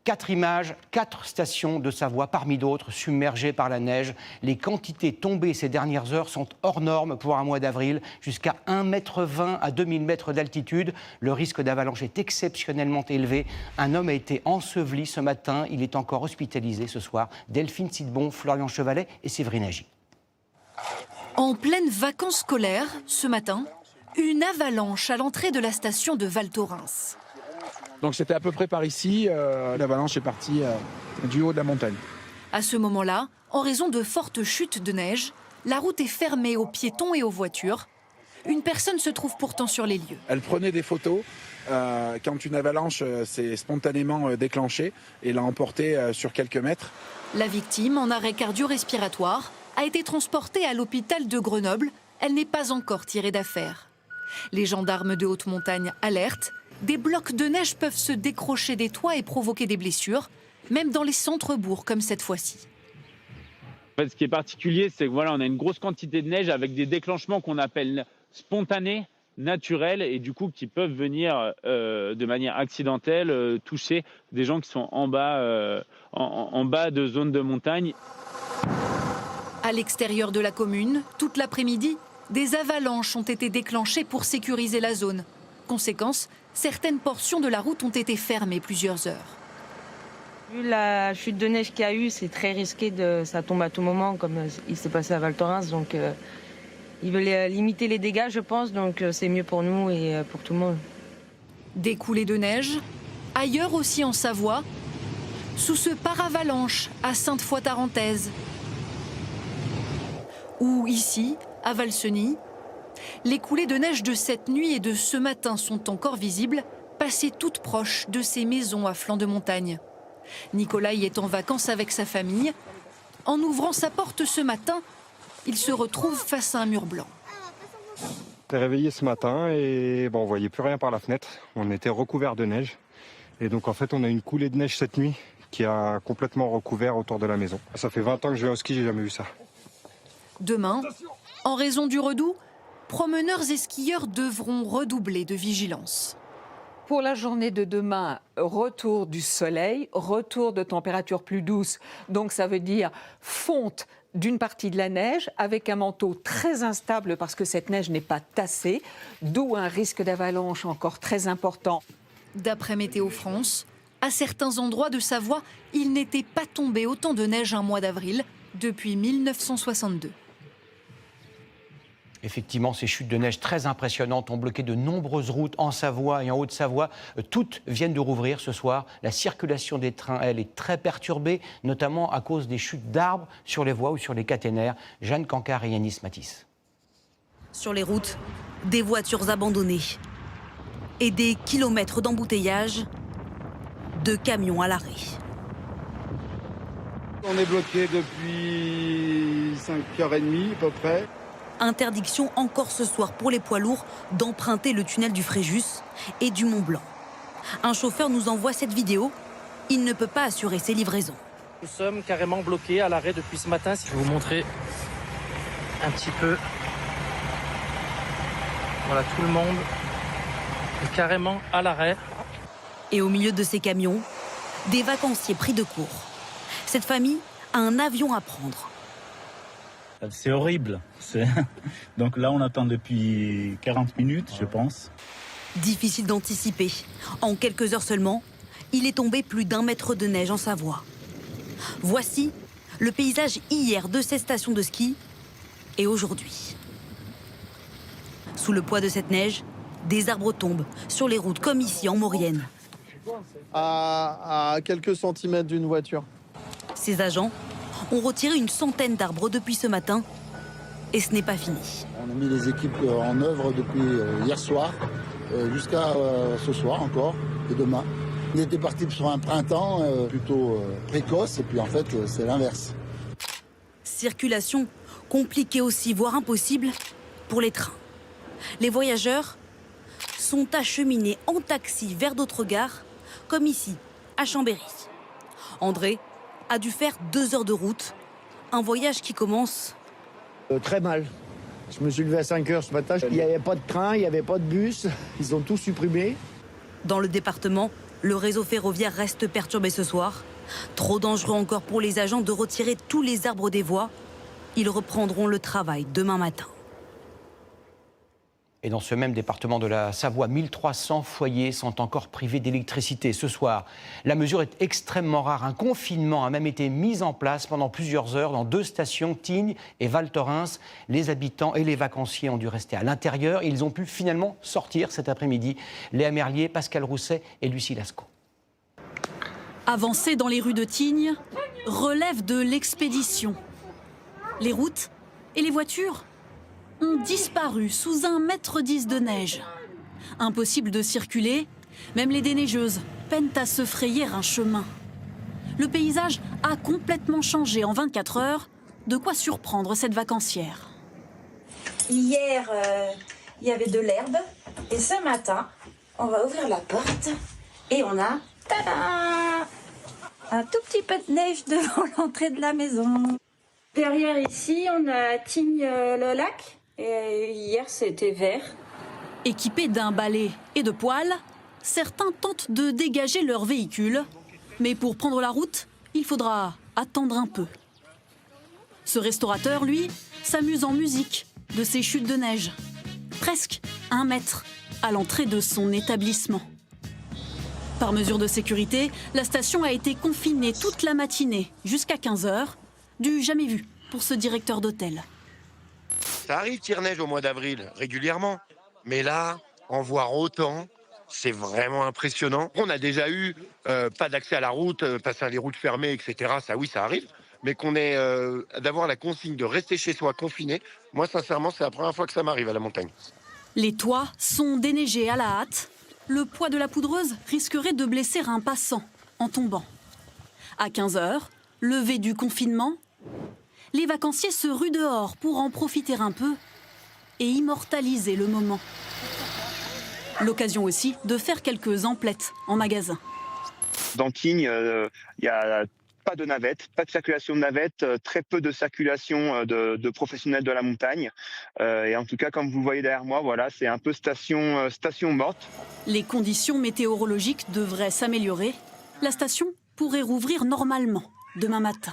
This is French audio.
4 images, 4 stations de Savoie, parmi d'autres, submergées par la neige. Les quantités tombées ces dernières heures sont hors normes pour un mois d'avril, jusqu'à 1,20 m à 2000 mètres d'altitude. Le risque d'avalanche est exceptionnellement élevé. Un homme a été enseveli ce matin. Il est encore hospitalisé ce soir. Delphine Sidbon, Florian Chevalet et Séverine Agy. En pleine vacances scolaires, ce matin, une avalanche à l'entrée de la station de Val Thorens. Donc c'était à peu près par ici, l'avalanche est partie du haut de la montagne. À ce moment-là, en raison de fortes chutes de neige, la route est fermée aux piétons et aux voitures. Une personne se trouve pourtant sur les lieux. Elle prenait des photos quand une avalanche s'est spontanément déclenchée et l'a emportée sur quelques mètres. La victime, en arrêt cardio-respiratoire, a été transportée à l'hôpital de Grenoble. Elle n'est pas encore tirée d'affaire. Les gendarmes de haute montagne alertent. Des blocs de neige peuvent se décrocher des toits et provoquer des blessures, même dans les centres-bourgs comme cette fois-ci. En fait, ce qui est particulier, c'est que voilà, on a une grosse quantité de neige avec des déclenchements qu'on appelle spontanés, naturels, et du coup qui peuvent venir de manière accidentelle toucher des gens qui sont en bas de zones de montagne. À l'extérieur de la commune, toute l'après-midi, des avalanches ont été déclenchées pour sécuriser la zone. Conséquence, certaines portions de la route ont été fermées plusieurs heures. Vu la chute de neige qu'il y a eu, c'est très risqué, ça tombe à tout moment, comme il s'est passé à Val Thorens. Donc ils veulent limiter les dégâts, je pense, donc c'est mieux pour nous et pour tout le monde. Des coulées de neige, ailleurs aussi en Savoie, sous ce paravalanche à Sainte-Foy-Tarentaise, ou ici, à Valseny. Les coulées de neige de cette nuit et de ce matin sont encore visibles, passées toutes proches de ces maisons à flanc de montagne. Nicolas y est en vacances avec sa famille. En ouvrant sa porte ce matin, il se retrouve face à un mur blanc. On s'est réveillé ce matin et on ne voyait plus rien par la fenêtre. On était recouvert de neige. Et donc en fait, on a une coulée de neige cette nuit qui a complètement recouvert autour de la maison. Ça fait 20 ans que je vais au ski, j'ai jamais vu ça. Demain, en raison du redout, promeneurs et skieurs devront redoubler de vigilance. Pour la journée de demain, retour du soleil, retour de températures plus douces. Donc ça veut dire fonte d'une partie de la neige avec un manteau très instable parce que cette neige n'est pas tassée, d'où un risque d'avalanche encore très important. D'après Météo France, à certains endroits de Savoie, il n'était pas tombé autant de neige un mois d'avril depuis 1962. Effectivement, ces chutes de neige très impressionnantes ont bloqué de nombreuses routes en Savoie et en Haute-Savoie. Toutes viennent de rouvrir ce soir. La circulation des trains, elle, est très perturbée, notamment à cause des chutes d'arbres sur les voies ou sur les caténaires. Jeanne Cancard et Yanis Matisse. Sur les routes, des voitures abandonnées et des kilomètres d'embouteillage, de camions à l'arrêt. On est bloqué depuis 5h30 à peu près. Interdiction encore ce soir pour les poids lourds d'emprunter le tunnel du Fréjus et du Mont Blanc. Un chauffeur nous envoie cette vidéo. Il ne peut pas assurer ses livraisons. Nous sommes carrément bloqués à l'arrêt depuis ce matin. Je vais vous montrer un petit peu. Voilà, tout le monde est carrément à l'arrêt. Et au milieu de ces camions, des vacanciers pris de court. Cette famille a un avion à prendre. C'est horrible. Donc là, on attend depuis 40 minutes, je pense. Difficile d'anticiper. En quelques heures seulement, il est tombé plus d'1 mètre de neige en Savoie. Voici le paysage hier de ces stations de ski et aujourd'hui. Sous le poids de cette neige, des arbres tombent sur les routes comme ici en Maurienne. À quelques centimètres d'une voiture. Ces agents ont retiré une centaine d'arbres depuis ce matin et ce n'est pas fini. On a mis les équipes en œuvre depuis hier soir jusqu'à ce soir encore et demain. On était parti sur un printemps plutôt précoce et puis en fait c'est l'inverse. Circulation compliquée aussi, voire impossible pour les trains. Les voyageurs sont acheminés en taxi vers d'autres gares, comme ici, à Chambéry. André a dû faire 2 heures de route, un voyage qui commence... Très mal. Je me suis levé à 5 heures ce matin, il n'y avait pas de train, il n'y avait pas de bus, ils ont tout supprimé. Dans le département, Le réseau ferroviaire reste perturbé ce soir. Trop dangereux encore pour les agents de retirer tous les arbres des voies. Ils reprendront le travail demain matin. Et dans ce même département de la Savoie, 1300 foyers sont encore privés d'électricité ce soir. La mesure est extrêmement rare. Un confinement a même été mis en place pendant plusieurs heures dans 2 stations, Tignes et Val Thorens. Les habitants et les vacanciers ont dû rester à l'intérieur. Ils ont pu finalement sortir cet après-midi. Léa Merlier, Pascal Rousset et Lucie Lascaux. Avancer dans les rues de Tignes relève de l'expédition. Les routes et les voitures ont disparu sous 1,10 m de neige. Impossible de circuler, même les déneigeuses peinent à se frayer un chemin. Le paysage a complètement changé en 24 heures, de quoi surprendre cette vacancière. Hier, il y avait de l'herbe, et ce matin, on va ouvrir la porte, et on a tada, un tout petit peu de neige devant l'entrée de la maison. Derrière ici, on a Tignes-le-Lac. Et hier, c'était vert. Équipés d'un balai et de poêles, certains tentent de dégager leur véhicule. Mais pour prendre la route, il faudra attendre un peu. Ce restaurateur, lui, s'amuse en musique de ces chutes de neige. Presque 1 mètre à l'entrée de son établissement. Par mesure de sécurité, la station a été confinée toute la matinée, jusqu'à 15 h. Du jamais vu pour ce directeur d'hôtel. Ça arrive qu'il neige au mois d'avril, régulièrement. Mais là, en voir autant, c'est vraiment impressionnant. On a déjà eu pas d'accès à la route, passer à les routes fermées, etc. Ça, oui, ça arrive. Mais qu'on ait d'avoir la consigne de rester chez soi confiné, moi, sincèrement, c'est la première fois que ça m'arrive à la montagne. Les toits sont déneigés à la hâte. Le poids de la poudreuse risquerait de blesser un passant en tombant. À 15 h, levé du confinement, les vacanciers se ruent dehors pour en profiter un peu et immortaliser le moment. L'occasion aussi de faire quelques emplettes en magasin. Dans Tignes, il n'y a pas de navette, pas de circulation de navette, très peu de circulation de professionnels de la montagne. Et en tout cas, comme vous le voyez derrière moi, voilà, c'est un peu station morte. Les conditions météorologiques devraient s'améliorer. La station pourrait rouvrir normalement demain matin.